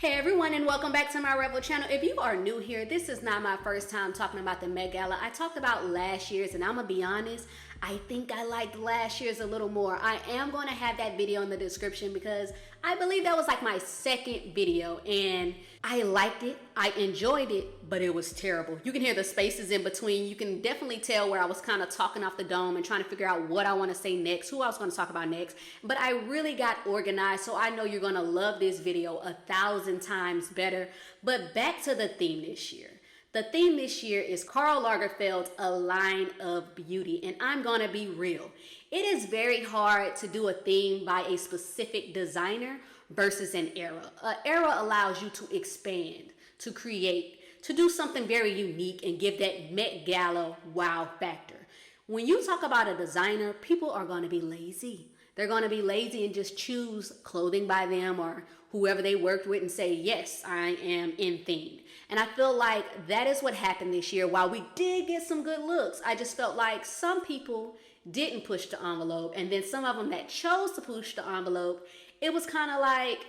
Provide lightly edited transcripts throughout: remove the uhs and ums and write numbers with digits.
Hey everyone, and welcome back to my Rebel channel. If you are new here, this is not my first time talking about the Met Gala. I talked about last year's, and I'm gonna be honest, I think I liked last year's a little more. I am going to have that video in the description because I believe that was like my second video, and I liked it, I enjoyed it, but it was terrible. You can hear the spaces in between. You can definitely tell where I was kind of talking off the dome and trying to figure out what I want to say next, who I was going to talk about next. But I really got organized, so I know you're going to love this video 1,000 times better. But back to the theme this year. The theme this year is Karl Lagerfeld's A Line of Beauty, and I'm gonna be real. It is very hard to do a theme by a specific designer versus an era. An era allows you to expand, to create, to do something very unique and give that Met Gala wow factor. When you talk about a designer, people are gonna be lazy. They're going to be lazy and just choose clothing by them or whoever they worked with and say, yes, I am in theme. And I feel like that is what happened this year. While we did get some good looks, I just felt like some people didn't push the envelope. And then some of them that chose to push the envelope, it was kind of like,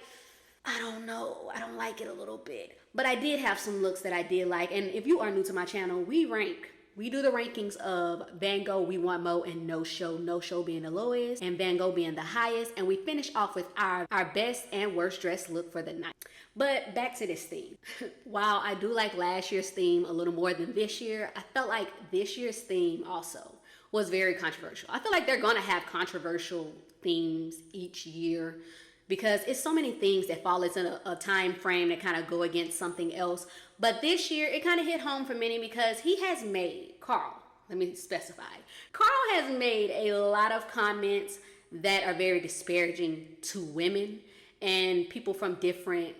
I don't know, I don't like it a little bit. But I did have some looks that I did like. And if you are new to my channel, we do the rankings of Van Gogh, We Want Mo, and No Show. No Show being the lowest and Van Gogh being the highest. And we finish off with our best and worst dress look for the night. But back to this theme. While I do like last year's theme a little more than this year, I felt like this year's theme also was very controversial. I feel like they're going to have controversial themes each year, because it's so many things that fall into a time frame that kind of go against something else. But this year, it kind of hit home for many because he has made, Karl, let me specify. Karl has made a lot of comments that are very disparaging to women and people from different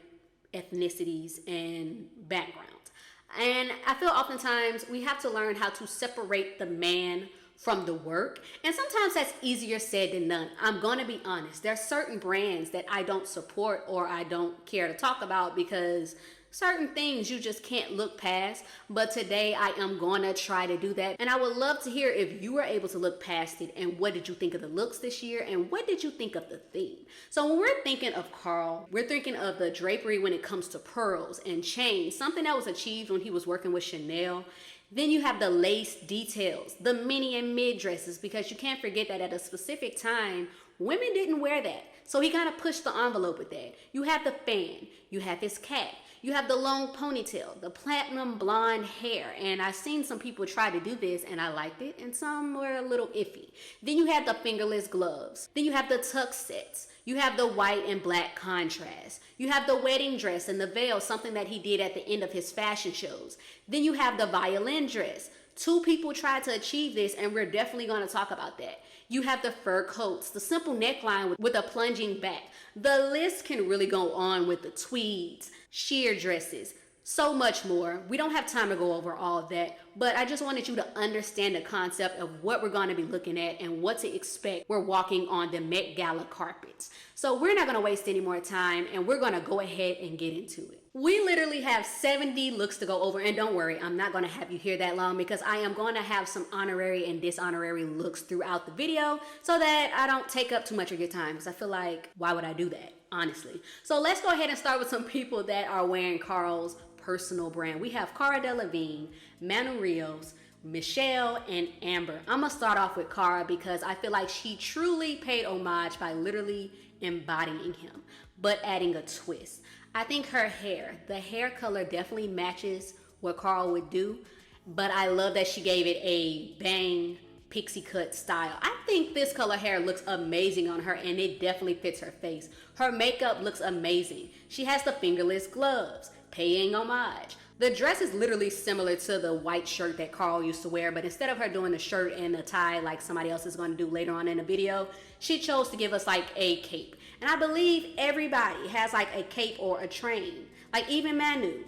ethnicities and backgrounds. And I feel oftentimes we have to learn how to separate the man from the work, and sometimes that's easier said than done. I'm going to be honest. There are certain brands that I don't support or I don't care to talk about because certain things you just can't look past. But today I am going to try to do that, and I would love to hear if you were able to look past it and what did you think of the looks this year and what did you think of the theme. So when we're thinking of Karl, we're thinking of the drapery when it comes to pearls and chains, something that was achieved when he was working with Chanel. Then you have the lace details, the mini and mid dresses, because you can't forget that at a specific time, women didn't wear that. So he kind of pushed the envelope with that. You have the fan, you have his cap, you have the long ponytail, the platinum blonde hair. And I've seen some people try to do this and I liked it, and some were a little iffy. Then you have the fingerless gloves. Then you have the tuck sets. You have the white and black contrast. You have the wedding dress and the veil, something that he did at the end of his fashion shows. Then you have the violin dress. Two people tried to achieve this, and we're definitely going to talk about that. You have the fur coats, the simple neckline with a plunging back. The list can really go on with the tweeds, sheer dresses, so much more. We don't have time to go over all of that, but I just wanted you to understand the concept of what we're going to be looking at and what to expect. We're walking on the Met Gala carpets. So we're not going to waste any more time, and we're going to go ahead and get into it. We literally have 70 looks to go over, and don't worry, I'm not going to have you here that long because I am going to have some honorary and dishonorary looks throughout the video so that I don't take up too much of your time, because I feel like, why would I do that, honestly? So let's go ahead and start with some people that are wearing Karl's personal brand. We have Cara Delevingne, Manu Rios, Michelle, and Amber. I'm gonna start off with Cara because I feel like she truly paid homage by literally embodying him, but adding a twist. I think her hair, the hair color definitely matches what Karl would do, but I love that she gave it a bang pixie cut style. I think this color hair looks amazing on her, and it definitely fits her face. Her makeup looks amazing. She has the fingerless gloves, paying homage. The dress is literally similar to the white shirt that Karl used to wear, but instead of her doing the shirt and the tie like somebody else is going to do later on in the video, she chose to give us like a cape. And I believe everybody has like a cape or a train. Like even Manu.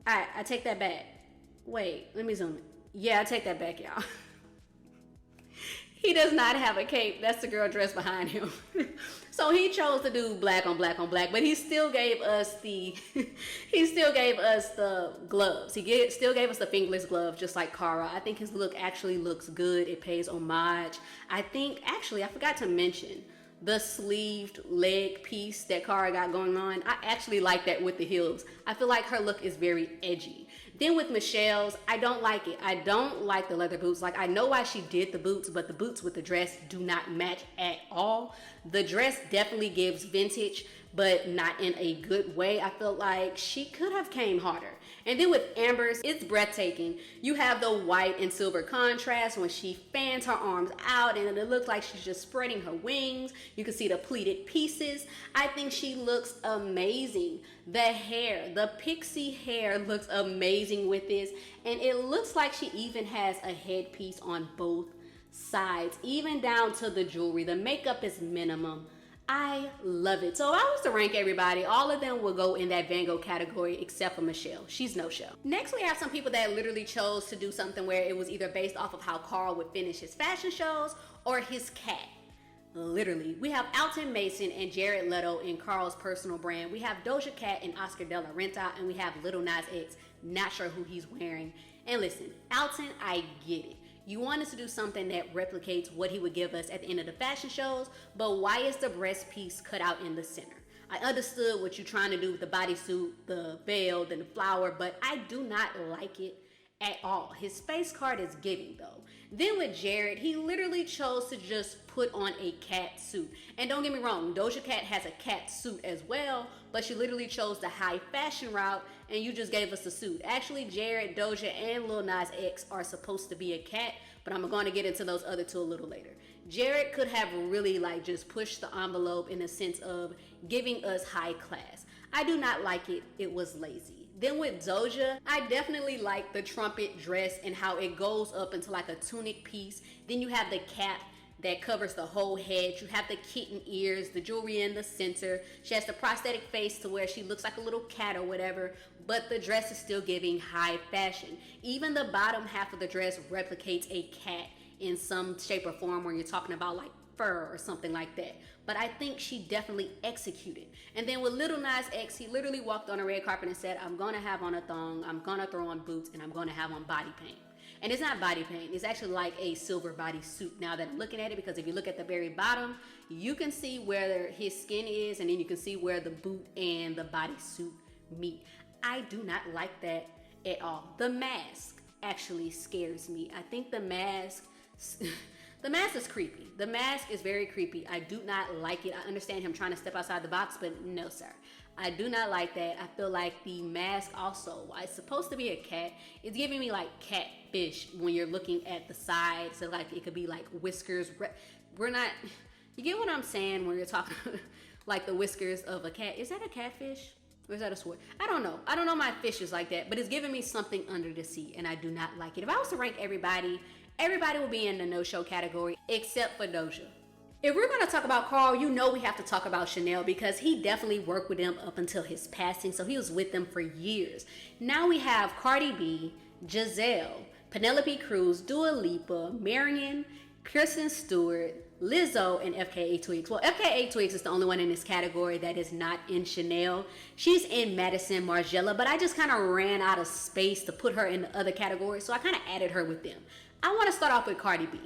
I take that back. Wait, let me zoom in. Yeah, I take that back, y'all. He does not have a cape. That's the girl dressed behind him. So he chose to do black on black on black, but he still gave us the gloves. He still gave us the fingerless glove, just like Cara. I think his look actually looks good. It pays homage. I think, actually, I forgot to mention, the sleeved leg piece that Cara got going on. I actually like that with the heels. I feel like her look is very edgy. Then with Michelle's, I don't like it. I don't like the leather boots. Like, I know why she did the boots, but the boots with the dress do not match at all. The dress definitely gives vintage, but not in a good way. I feel like she could have came harder. And then with Amber's, it's breathtaking. You have the white and silver contrast when she fans her arms out and it looks like she's just spreading her wings. You can see the pleated pieces. I think she looks amazing. The hair, the pixie hair looks amazing with this. And it looks like she even has a headpiece on both sides, even down to the jewelry. The makeup is minimum. I love it. So if I was to rank everybody, all of them will go in that Van Gogh category except for Michelle. She's no show. Next, we have some people that literally chose to do something where it was either based off of how Karl would finish his fashion shows or his cat. Literally. We have Alton Mason and Jared Leto in Karl's personal brand. We have Doja Cat and Oscar de la Renta, and we have Lil Nas X. Not sure who he's wearing. And listen, Alton, I get it. You want us to do something that replicates what he would give us at the end of the fashion shows, but why is the breast piece cut out in the center? I understood what you're trying to do with the bodysuit, the veil, and the flower, but I do not like it at all. His face card is giving though. Then with Jared, he literally chose to just put on a cat suit. And don't get me wrong, Doja Cat has a cat suit as well, but she literally chose the high fashion route and you just gave us a suit. Actually, Jared, Doja, and Lil Nas X are supposed to be a cat, but I'm going to get into those other two a little later. Jared could have really like just pushed the envelope in the sense of giving us high class. I do not like it. It was lazy. Then with Doja, I definitely like the trumpet dress and how it goes up into like a tunic piece. Then you have the cap that covers the whole head. You have the kitten ears, the jewelry in the center. She has the prosthetic face to where she looks like a little cat or whatever, but the dress is still giving high fashion. Even the bottom half of the dress replicates a cat in some shape or form where you're talking about like fur or something like that. But I think she definitely executed. And then with Lil Nas X, he literally walked on a red carpet and said, I'm gonna have on a thong, I'm gonna throw on boots, and I'm gonna have on body paint. And it's not body paint, it's actually like a silver body suit now that I'm looking at it, because if you look at the very bottom, you can see where his skin is, and then you can see where the boot and the body suit meet. I do not like that at all. The mask actually scares me. I think the mask the mask is creepy. The mask is very creepy. I do not like it. I understand him trying to step outside the box, but no, sir. I do not like that. I feel like the mask also, while it's supposed to be a cat, it's giving me like catfish when you're looking at the sides. So like it could be like whiskers. We're not, you get what I'm saying when you're talking like the whiskers of a cat. Is that a catfish? Or is that a sword? I don't know. I don't know my fishes like that, but it's giving me something under the sea, and I do not like it. If I was to rank everybody will be in the no-show category except for Doja. If we're going to talk about Karl, you know we have to talk about Chanel, because he definitely worked with them up until his passing, so he was with them for years. Now we have Cardi B, Giselle, Penelope Cruz, Dua Lipa, Marion, Kirsten Stewart, Lizzo, and FKA Twigs. Well, FKA Twigs is the only one in this category that is not in Chanel. She's in Madison Margiela, but I just kind of ran out of space to put her in the other categories, so I kind of added her with them. I want to start off with Cardi B.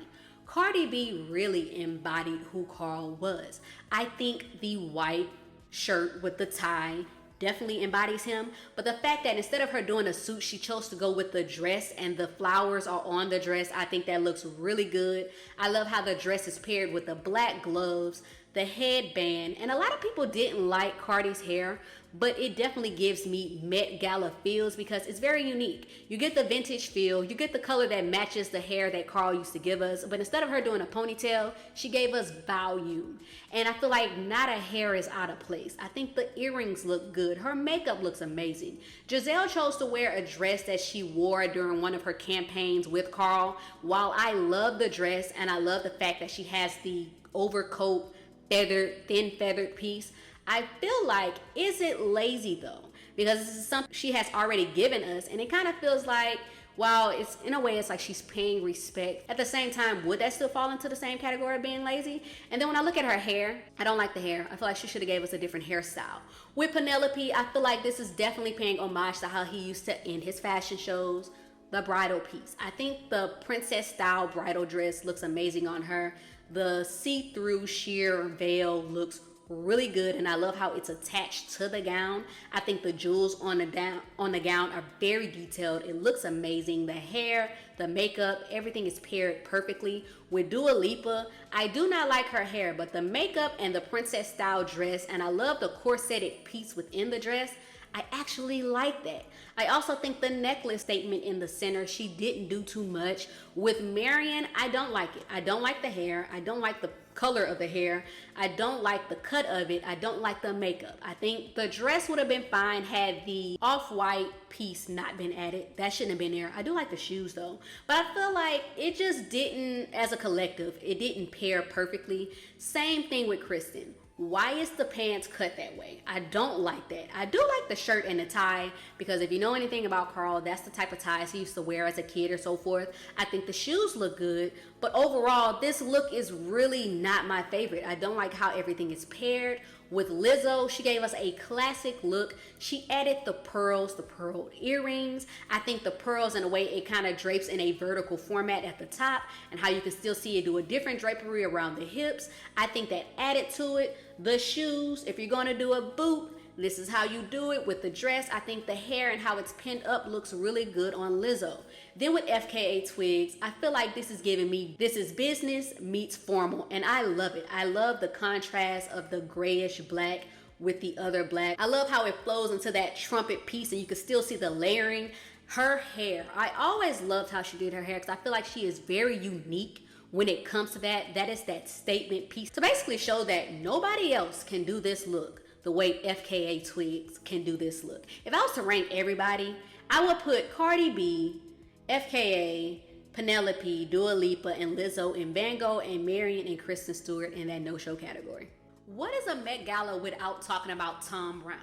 Cardi B really embodied who Karl was. I think the white shirt with the tie definitely embodies him, but the fact that instead of her doing a suit, she chose to go with the dress and the flowers are on the dress, I think that looks really good. I love how the dress is paired with the black gloves, the headband, and a lot of people didn't like Cardi's hair, but it definitely gives me Met Gala feels because it's very unique. You get the vintage feel, you get the color that matches the hair that Karl used to give us, but instead of her doing a ponytail, she gave us volume. And I feel like not a hair is out of place. I think the earrings look good. Her makeup looks amazing. Giselle chose to wear a dress that she wore during one of her campaigns with Karl. While I love the dress and I love the fact that she has the overcoat, thin feathered piece, I feel like, is it lazy though? Because this is something she has already given us, and it kind of feels like, while it's in a way it's like she's paying respect, at the same time, would that still fall into the same category of being lazy? And then when I look at her hair, I don't like the hair. I feel like she should have gave us a different hairstyle. With Penelope, I feel like this is definitely paying homage to how he used to end his fashion shows. The bridal piece, I think the princess style bridal dress looks amazing on her. The see-through sheer veil looks really good, and I love how it's attached to the gown. I think the jewels on the gown are very detailed. It looks amazing. The hair, the makeup, everything is paired perfectly. With Dua Lipa, I do not like her hair, but the makeup and the princess style dress, and I love the corseted piece within the dress, I actually like that. I also think the necklace statement in the center, she didn't do too much. With Marion, I don't like it. I don't like the hair. I don't like the color of the hair. I don't like the cut of it. I don't like the makeup. I think the dress would have been fine had the off-white piece not been added. That shouldn't have been there. I do like the shoes though, but I feel like it just didn't, as a collective, it didn't pair perfectly. Same thing with Kristen. Why is the pants cut that way? I don't like that. I do like the shirt and the tie, because if you know anything about Karl, that's the type of ties he used to wear as a kid or so forth. I think the shoes look good, but overall, this look is really not my favorite. I don't like how everything is paired. With Lizzo, she gave us a classic look. She added the pearls, the pearled earrings. I think the pearls, in a way, it kind of drapes in a vertical format at the top, and how you can still see it do a different drapery around the hips. I think that added to it. The shoes, if you're gonna do a boot, this is how you do it. With the dress, I think the hair and how it's pinned up looks really good on Lizzo. Then with FKA Twigs, I feel like this is giving me, this is business meets formal, and I love it. I love the contrast of the grayish black with the other black. I love how it flows into that trumpet piece, and you can still see the layering. Her hair, I always loved how she did her hair, because I feel like she is very unique when it comes to that. That is that statement piece to basically show that nobody else can do this look the way FKA Twigs can do this look. If I was to rank everybody, I would put Cardi B, FKA, Penelope, Dua Lipa, and Lizzo in Van Gogh, and Marion and Kristen Stewart in that no-show category. What is a Met Gala without talking about Thom Browne?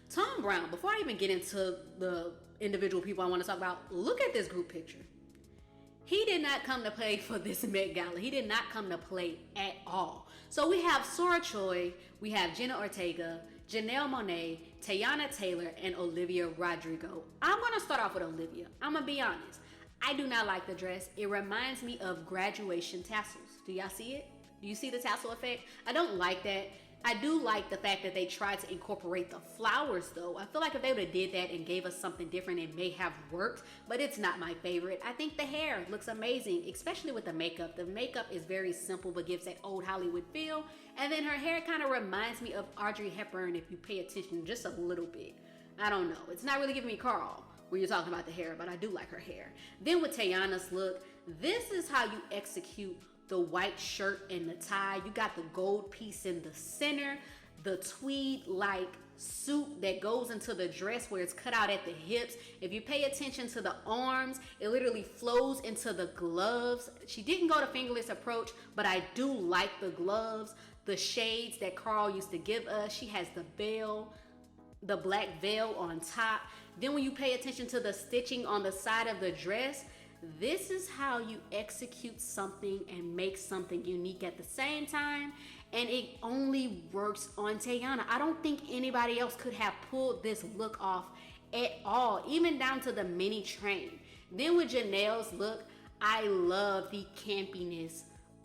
Thom Browne, before I even get into the individual people I want to talk about, look at this group picture. He did not come to play for this Met Gala. He did not come to play at all. So we have Sora Choi, we have Jenna Ortega, Janelle Monáe, Teyana Taylor, and Olivia Rodrigo. I'm gonna start off with Olivia. I'm gonna be honest. I do not like the dress. It reminds me of graduation tassels. Do y'all see it? Do you see the tassel effect? I don't like that. I do like the fact that they tried to incorporate the flowers though. I feel like if they would have did that and gave us something different, it may have worked, but it's not my favorite. I think the hair looks amazing, especially with the makeup. The makeup is very simple but gives that old Hollywood feel. And then her hair kind of reminds me of Audrey Hepburn if you pay attention just a little bit. I don't know. It's not really giving me Karl when you're talking about the hair, but I do like her hair. Then with Teyana's look, this is how you execute the white shirt and the tie. You got the gold piece in the center, the tweed like suit that goes into the dress where it's cut out at the hips. If you pay attention to the arms, it literally flows into the gloves. She didn't go the fingerless approach, but I do like the gloves, the shades that Karl used to give us. She has the veil, the black veil on top. Then when you pay attention to the stitching on the side of the dress, this is how you execute something and make something unique at the same time, and it only works on Teyana. I don't think anybody else could have pulled this look off at all, even down to the mini train. Then with Janelle's look, I love the campiness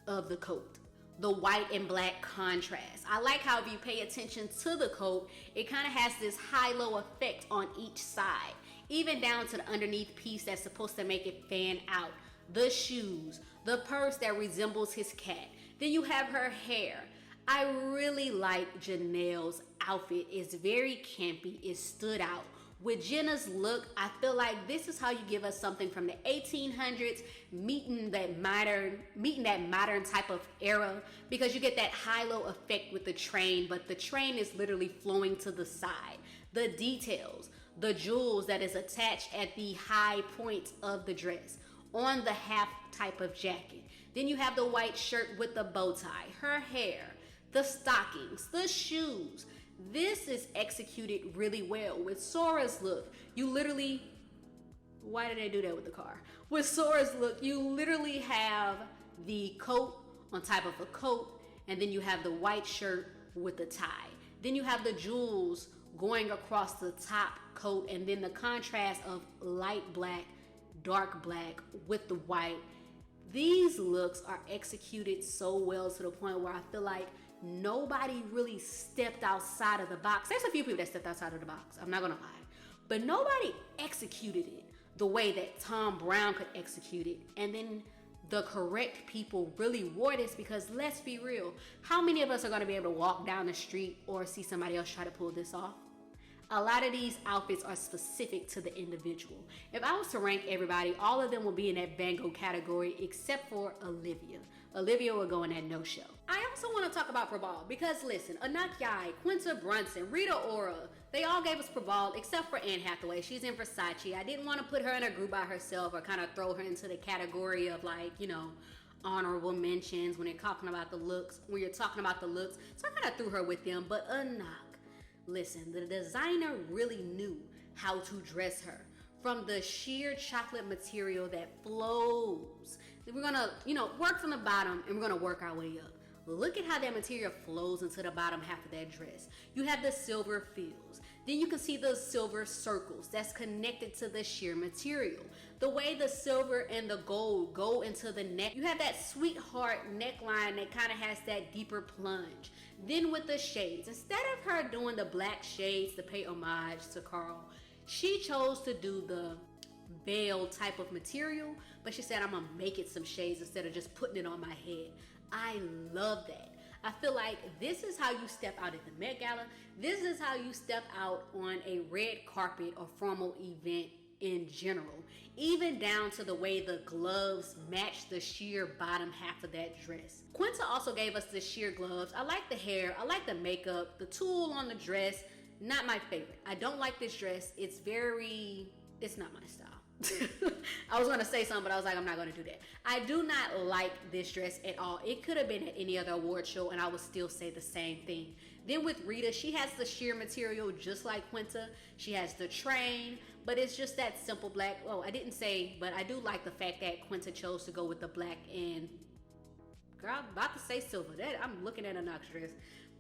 of the coat, the white and black contrast. I like how if you pay attention to the coat, it kind of has this high-low effect on each side, even down to the underneath piece that's supposed to make it fan out. The shoes, the purse that resembles his cat. Then you have her hair. I really like Janelle's outfit. It's very campy. It stood out. With Jenna's look, I feel like this is how you give us something from the 1800s, meeting that modern type of era, because you get that high-low effect with the train, but the train is literally flowing to the side. The details, the jewels that is attached at the high points of the dress, on the half type of jacket. Then you have the white shirt with the bow tie, her hair, the stockings, the shoes. This is executed really well. With Sora's look, you literally, why did they do that with the car? With Sora's look, you literally have the coat on top of a coat, and then you have the white shirt with the tie. Then you have the jewels going across the top coat, and then the contrast of light black, dark black with the white. These looks are executed so well to the point where I feel like nobody really stepped outside of the box. There's a few people that stepped outside of the box, I'm not gonna lie. But nobody executed it the way that Thom Browne could execute it. And then the correct people really wore this, because let's be real, how many of us are gonna be able to walk down the street or see somebody else try to pull this off? A lot of these outfits are specific to the individual. If I was to rank everybody, all of them will be in that Van Gogh category except for Olivia. Olivia will go in that no-show. I also want to talk about Prabal because listen, Anak Yai, Quinta Brunson, Rita Ora, they all gave us Prabal except for Anne Hathaway. She's in Versace. I didn't want to put her in a group by herself or kind of throw her into the category of like, you know, honorable mentions when you're talking about the looks. So I kind of threw her with them, but Anak. Listen, the designer really knew how to dress her. From the sheer chocolate material that flows. We're gonna, work from the bottom and we're gonna work our way up. Look at how that material flows into the bottom half of that dress. You have the silver frills. Then you can see the silver circles that's connected to the sheer material. The way the silver and the gold go into the neck. You have that sweetheart neckline that kind of has that deeper plunge. Then with the shades, instead of her doing the black shades to pay homage to Karl, she chose to do the veil type of material, but she said, I'm gonna make it some shades instead of just putting it on my head. I love that. I feel like this is how you step out at the Met Gala. This is how you step out on a red carpet or formal event in general, even down to the way the gloves match the sheer bottom half of that dress. Quinta also gave us the sheer gloves. I like the hair, I like the makeup, the tulle on the dress, not my favorite. I don't like this dress. It's not my style. I was gonna say something, but I was like, I'm not gonna do that. I do not like this dress at all. It could have been at any other award show and I would still say the same thing. Then with Rita, she has the sheer material just like Quinta. She has the train, but it's just that simple black. Well, I didn't say, but I do like the fact that Quinta chose to go with the black and, girl, I'm about to say silver. I'm looking at a Knox dress.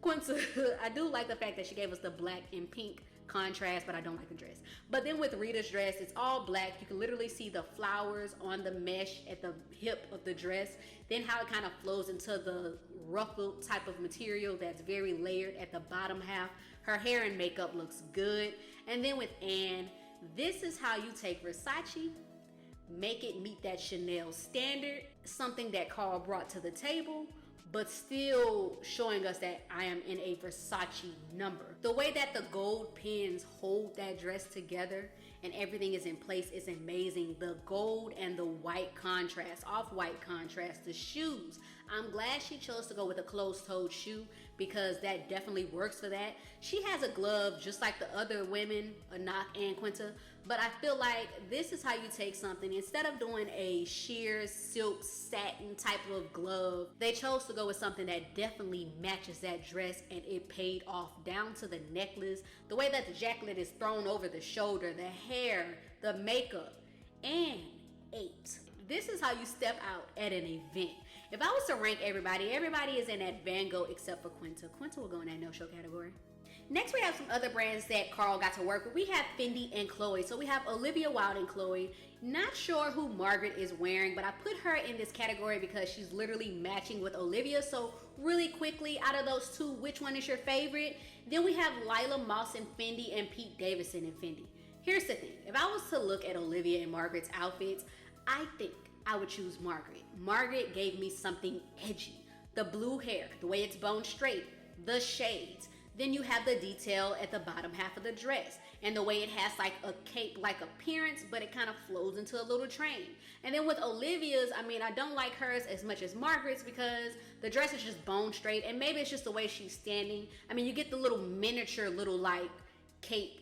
Quinta, I do like the fact that she gave us the black and pink contrast, but I don't like the dress. But then with Rita's dress, it's all black. You can literally see the flowers on the mesh at the hip of the dress. Then how it kind of flows into the ruffled type of material that's very layered at the bottom half. Her hair and makeup looks good. And then with Anne, this is how you take Versace, make it meet that Chanel standard, something that Karl brought to the table, but still showing us that I am in a Versace number. The way that the gold pins hold that dress together and everything is in place is amazing. The gold and the white contrast, off-white contrast, the shoes. I'm glad she chose to go with a closed-toed shoe because that definitely works for that. She has a glove just like the other women, Anak and Quinta, but I feel like this is how you take something. Instead of doing a sheer silk satin type of glove, they chose to go with something that definitely matches that dress, and it paid off down to the necklace, the way that the jacket is thrown over the shoulder, the hair, the makeup, and 8. This is how you step out at an event. If I was to rank everybody is in that Van Gogh except for Quinta. Quinta will go in that no-show category. Next, we have some other brands that Karl got to work with. We have Fendi and Chloe. So we have Olivia Wilde and Chloe. Not sure who Margaret is wearing, but I put her in this category because she's literally matching with Olivia. So really quickly, out of those two, which one is your favorite? Then we have Lila Moss and Fendi and Pete Davidson and Fendi. Here's the thing. If I was to look at Olivia and Margaret's outfits, I think I would choose Margaret. Margaret gave me something edgy. The blue hair, the way it's bone straight, the shades. Then you have the detail at the bottom half of the dress and the way it has like a cape-like appearance, but it kind of flows into a little train. And then with Olivia's, I don't like hers as much as Margaret's because the dress is just bone straight, and maybe it's just the way she's standing. You get the little miniature like cape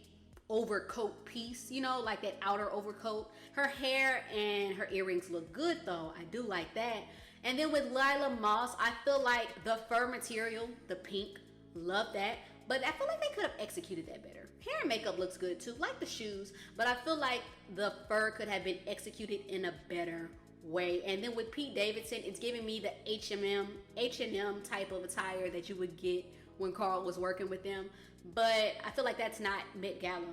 overcoat piece, like that outer overcoat. Her hair and her earrings look good though. I do like that. And then with Lila Moss, I feel like the fur material, the pink, love that, but I feel like they could have executed that better. Hair and makeup looks good too, like the shoes, but I feel like the fur could have been executed in a better way. And then with Pete Davidson, it's giving me the H&M type of attire that you would get when Karl was working with them, but I feel like that's not Met Gala.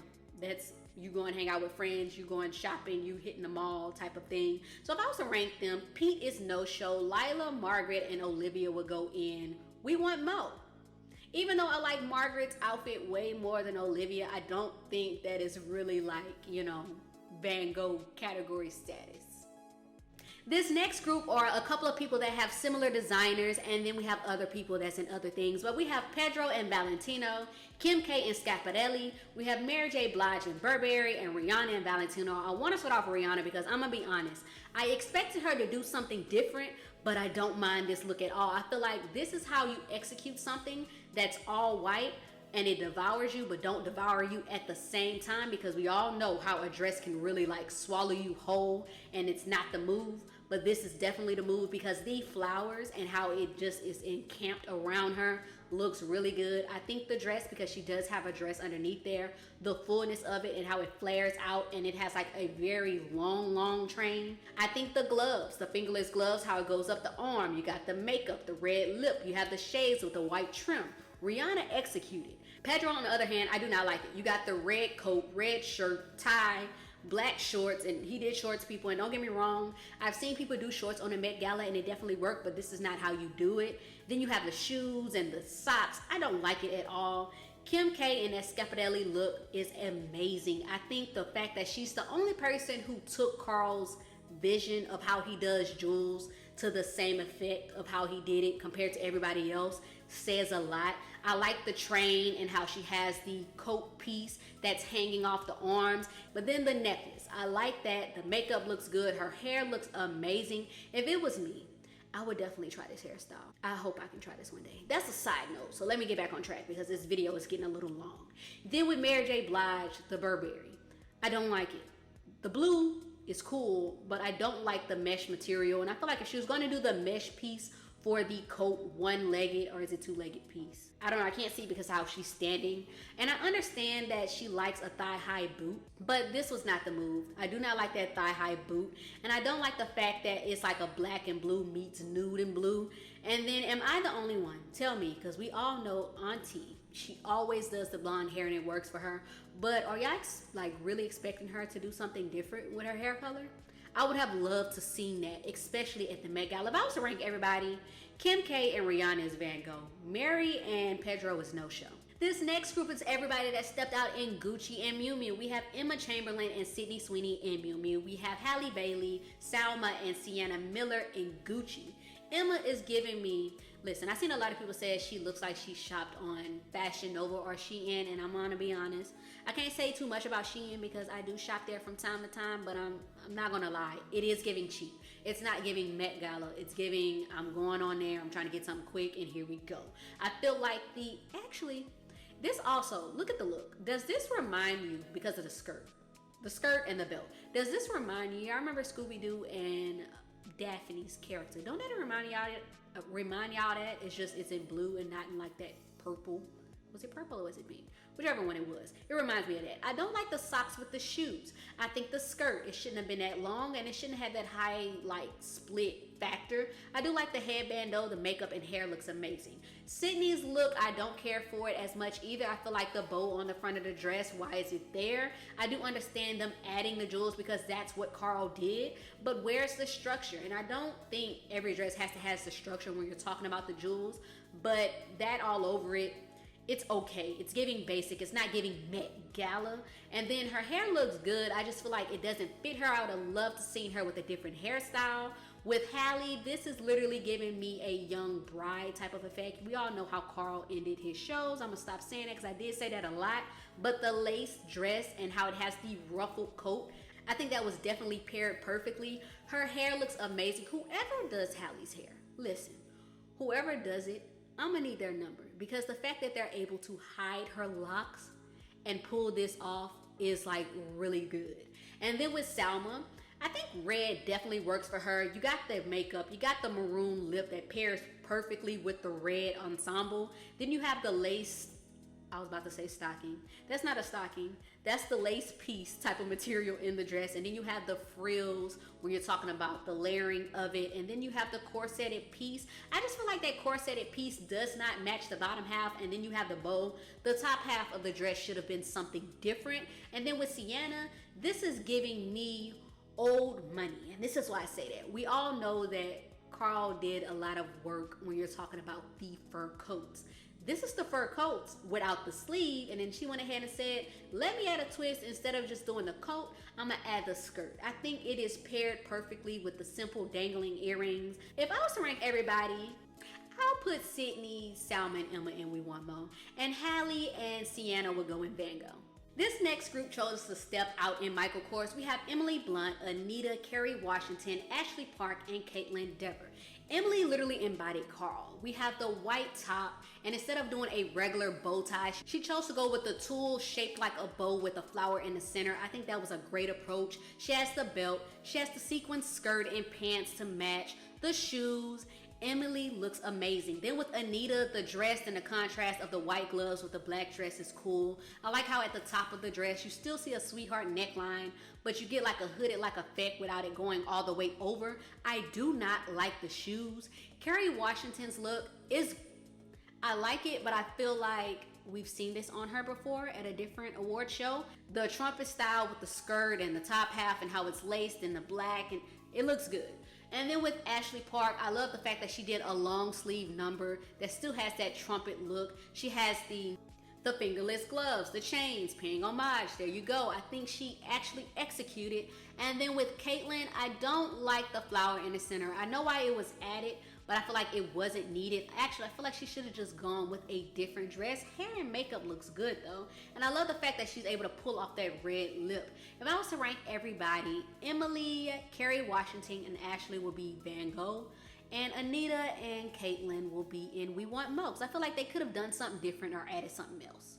That's You go and hang out with friends, you going shopping, you hitting the mall type of thing. So if I was to rank them, Pete is no show. Lila, Margaret, and Olivia would go in We Want Mo. Even though I like Margaret's outfit way more than Olivia, I don't think that is really like, you know, Van Gogh category status. This next group are a couple of people that have similar designers, and then we have other people that's in other things. But we have Pedro and Valentino, Kim K and Schiaparelli. We have Mary J. Blige and Burberry, and Rihanna and Valentino. I want to start off with Rihanna because I'm going to be honest. I expected her to do something different, but I don't mind this look at all. I feel like this is how you execute something that's all white and it devours you, but don't devour you at the same time, because we all know how a dress can really like swallow you whole, and it's not the move. But this is definitely the move, because the flowers and how it just is encamped around her looks really good. I think the dress, because she does have a dress underneath there, the fullness of it and how it flares out, and it has like a very long train. I think the gloves, the fingerless gloves, how it goes up the arm, you got the makeup, the red lip, you have the shades with the white trim. Rihanna executed. Pedro, on the other hand, I do not like it. You got the red coat, red shirt, tie, black shorts, and he did shorts, people, and don't get me wrong, I've seen people do shorts on the Met Gala and it definitely worked, but this is not how you do it. Then you have the shoes and the socks. I don't like it at all. Kim K in that Schiaparelli look is amazing. I think the fact that she's the only person who took Karl's vision of how he does jewels to the same effect of how he did it compared to everybody else says a lot. I like the train and how she has the coat piece that's hanging off the arms, but then the necklace, I like that. The makeup looks good. Her hair looks amazing. If it was me, I would definitely try this hairstyle. I hope I can try this one day. That's a side note, so let me get back on track because this video is getting a little long. Then with Mary J. Blige, the Burberry, I don't like it. The blue is cool, but I don't like the mesh material, and I feel like if she was going to do the mesh piece for the coat, one-legged, or is it two-legged piece? I don't know, I can't see because of how she's standing. And I understand that she likes a thigh-high boot, but this was not the move. I do not like that thigh-high boot. And I don't like the fact that it's like a black and blue meets nude and blue. And then, am I the only one? Tell me, because we all know Auntie. She always does the blonde hair and it works for her. But are y'all like really expecting her to do something different with her hair color? I would have loved to seen that, especially at the Met Gala. If I was to rank everybody, Kim K and Rihanna is Van Gogh. Mary and Pedro is no show. This next group is everybody that stepped out in Gucci and Miu Miu. We have Emma Chamberlain and Sydney Sweeney in Miu Miu. We have Halle Bailey, Salma, and Sienna Miller in Gucci. Emma is giving me, listen, I've seen a lot of people say she looks like she shopped on Fashion Nova or Shein, and I'm gonna be honest, I can't say too much about Shein because I do shop there from time to time, but I'm not gonna lie, it is giving cheap. It's not giving Met Gala, it's giving, I'm going on there, I'm trying to get something quick, and here we go. I feel like this also, look at the look. Does this remind you, because of the skirt and the belt, does this remind you, I remember Scooby-Doo and Daphne's character. Don't that remind y'all that it's in blue and not in like that purple? Was it purple or was it pink? Whichever one it was. It reminds me of that. I don't like the socks with the shoes. I think the skirt, it shouldn't have been that long and it shouldn't have that high like split factor. I do like the headband though. The makeup and hair looks amazing. Sydney's look, I don't care for it as much either. I feel like the bow on the front of the dress, why is it there? I do understand them adding the jewels because that's what Karl did, but where's the structure? And I don't think every dress has to have the structure when you're talking about the jewels, but that all over it, it's okay. It's giving basic. It's not giving Met Gala. And then her hair looks good. I just feel like it doesn't fit her. I would have loved to seen her with a different hairstyle. With Halle, this is literally giving me a young bride type of effect. We all know how Karl ended his shows. I'm gonna stop saying that because I did say that a lot. But the lace dress and how it has the ruffled coat, I think that was definitely paired perfectly. Her hair looks amazing. Whoever does Halle's hair, listen, whoever does it, I'm gonna need their number, because the fact that they're able to hide her locks and pull this off is like really good. And then with Salma, I think red definitely works for her. You got the makeup, you got the maroon lip that pairs perfectly with the red ensemble. Then you have the lace I was about to say stocking. That's not a stocking. That's the lace piece type of material in the dress. And then you have the frills when you're talking about the layering of it. And then you have the corseted piece. I just feel like that corseted piece does not match the bottom half. And then you have the bow. The top half of the dress should have been something different. And then with Sienna, this is giving me old money. And this is why I say that. We all know that Karl did a lot of work when you're talking about the fur coats. This is the fur coats without the sleeve, and then she went ahead and said, let me add a twist. Instead of just doing the coat, I'm gonna add the skirt. I think it is paired perfectly with the simple dangling earrings. If I was to rank everybody, I'll put Sydney, Salma, and Emma in We Want Mo, and Hallie and Sienna would go in Van Gogh. This next group chose to step out in Michael Kors. We have Emily Blunt, Anita, Kerry Washington, Ashley Park, and Caitlin Dever. Emily literally embodied Karl. We have the white top, and instead of doing a regular bow tie, she chose to go with the tulle shaped like a bow with a flower in the center. I think that was a great approach. She has the belt, she has the sequin skirt and pants to match, the shoes. Emily looks amazing. Then with Anita, the dress and the contrast of the white gloves with the black dress is cool. I like how at the top of the dress, you still see a sweetheart neckline, but you get like a hooded like effect without it going all the way over. I do not like the shoes. Kerry Washington's look is, I like it, but I feel like we've seen this on her before at a different award show. The trumpet style with the skirt and the top half and how it's laced in the black, and it looks good. And then with Ashley Park, I love the fact that she did a long sleeve number that still has that trumpet look. She has the fingerless gloves, the chains, paying homage. There you go. I think she actually executed. And then with Caitlin, I don't like the flower in the center. I know why it was added, but I feel like it wasn't needed. Actually, I feel like she should have just gone with a different dress. Hair and makeup looks good though. And I love the fact that she's able to pull off that red lip. If I was to rank everybody, Emily, Kerry Washington, and Ashley will be Van Gogh. And Anita and Caitlin will be in We Want Mo. I feel like they could have done something different or added something else.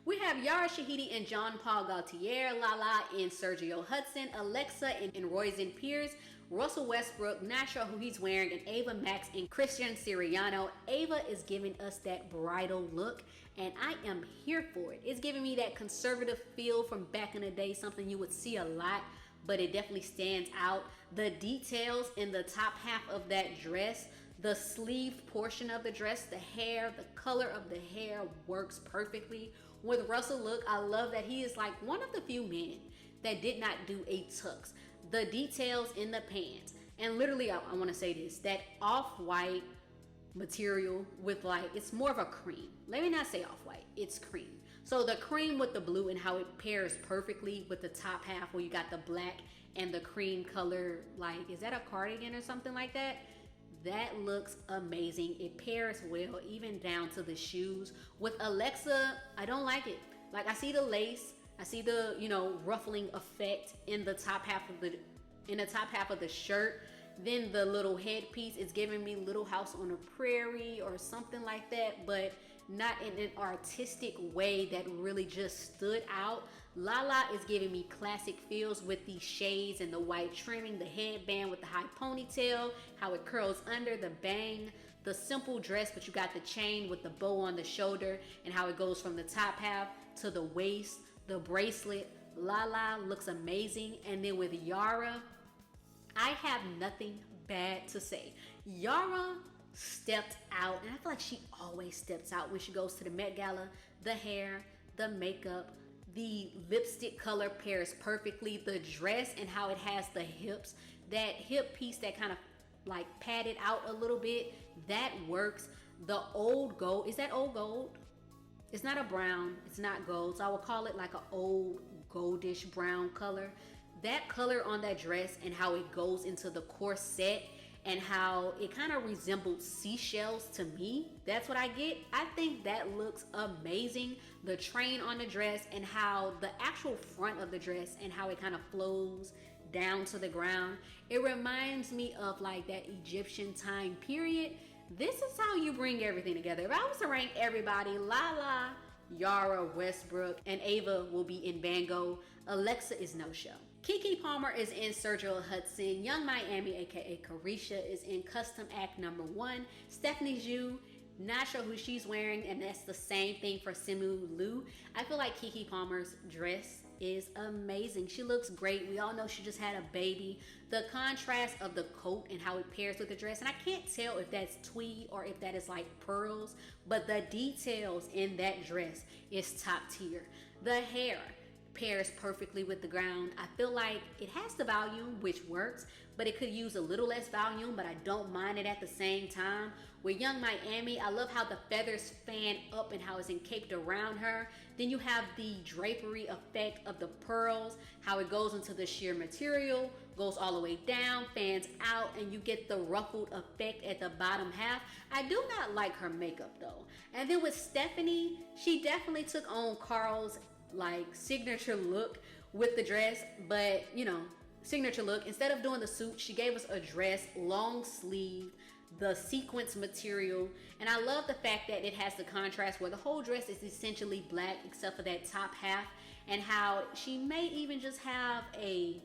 We have Yara Shahidi and John Paul Gaultier, Lala and Sergio Hudson, Alexa and Roisin Pierce, Russell Westbrook, not sure who he's wearing, and Ava Max and Christian Siriano. Ava is giving us that bridal look, and I am here for it. It's giving me that conservative feel from back in the day, something you would see a lot, but it definitely stands out. The details in the top half of that dress, the sleeve portion of the dress, the hair, the color of the hair works perfectly. With Russell look, I love that he is like one of the few men that did not do a tux. The details in the pants, and literally I want to say this, that off-white material with like, it's more of a cream. Let me not say off-white, it's cream. So the cream with the blue and how it pairs perfectly with the top half where you got the black and the cream color, like, is that a cardigan or something like that? That looks amazing. It pairs well, even down to the shoes. With Alexa, I don't like it. Like, I see the lace, I see the, ruffling effect in the top half of the shirt. Then the little headpiece is giving me Little House on the Prairie or something like that, but not in an artistic way that really just stood out. Lala is giving me classic feels with the shades and the white trimming, the headband with the high ponytail, how it curls under, the bang, the simple dress, but you got the chain with the bow on the shoulder and how it goes from the top half to the waist, the bracelet. Lala looks amazing. And then with Yara, I have nothing bad to say. Yara stepped out, and I feel like she always steps out when she goes to the Met Gala. The hair, the makeup, the lipstick color pairs perfectly. The dress and how it has the hips, that hip piece that kind of like padded out a little bit, that works. The old gold, is that old gold? It's not a brown, it's not gold, so I would call it like an old goldish brown color. That color on that dress and how it goes into the corset and how it kind of resembled seashells to me, that's what I get. I think that looks amazing. The train on the dress and how the actual front of the dress and how it kind of flows down to the ground. It reminds me of like that Egyptian time period. This is how you bring everything together. If I was to rank everybody, Lala, Yara, Westbrook, and Ava will be in Van Gogh. Alexa is no show. Keke Palmer is in Sergio Hudson. Young Miami, aka Carisha, is in Custom Act #1. Stephanie Zhu Not sure who she's wearing, and that's the same thing for Simu Liu. I feel like Keke Palmer's dress is amazing. She looks great. We all know she just had a baby. The contrast of the coat and how it pairs with the dress, and I can't tell if that's tweed or if that is like pearls, but the details in that dress is top tier. The hair pairs perfectly with the gown. I feel like it has the volume, which works, but it could use a little less volume, but I don't mind it at the same time. With Young Miami, I love how the feathers fan up and how it's encaped around her. Then you have the drapery effect of the pearls, how it goes into the sheer material, goes all the way down, fans out, and you get the ruffled effect at the bottom half. I do not like her makeup though. And then with Stephanie, she definitely took on Karl's like signature look with the dress, but you know, signature look. Instead of doing the suit, she gave us a dress, long sleeve, the sequence material, and I love the fact that it has the contrast where the whole dress is essentially black except for that top half, and how she may even just have a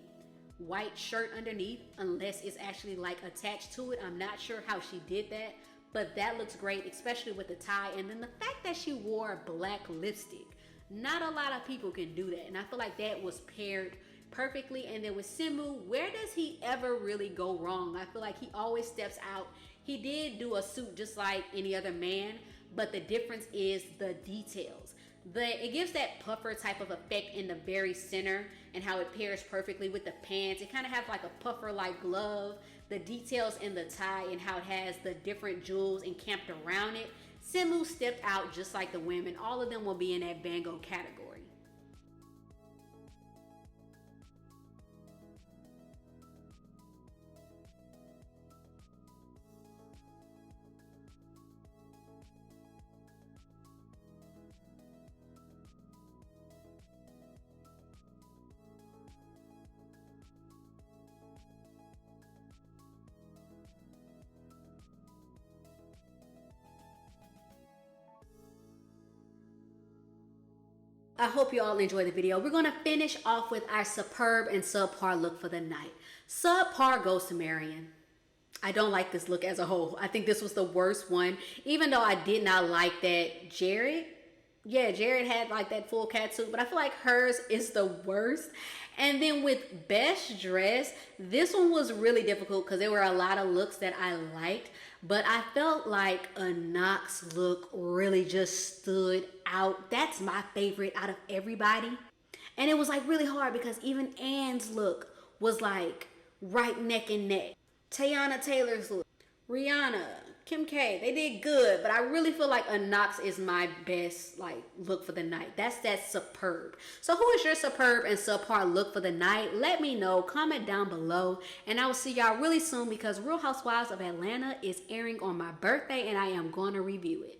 white shirt underneath unless it's actually like attached to it. I'm not sure how she did that, but that looks great, especially with the tie. And then the fact that she wore black lipstick, not a lot of people can do that, and I feel like that was paired perfectly. And then with Simu, where does he ever really go wrong? I feel like he always steps out. He did do a suit just like any other man, but the difference is the details. It gives that puffer type of effect in the very center, and how it pairs perfectly with the pants. It kind of has like a puffer like glove. The details in the tie and how it has the different jewels encamped around it. Simu stepped out just like the women. All of them will be in that bango category. I hope you all enjoyed the video. We're going to finish off with our superb and subpar look for the night. Subpar goes to Marion. I don't like this look as a whole. I think this was the worst one, even though I did not like that Jared. Yeah, Jared had like that full catsuit, but I feel like hers is the worst. And then with best dress, this one was really difficult because there were a lot of looks that I liked, but I felt like a Knox look really just stood out. That's my favorite out of everybody. And it was like really hard because even Anne's look was like right neck and neck. Teyana Taylor's look, Rihanna, Kim K, they did good, but I really feel like a Knox is my best like look for the night. That's that superb. So who is your superb and subpar look for the night? Let me know, comment down below, and I will see y'all really soon because Real Housewives of Atlanta is airing on my birthday and I am going to review it.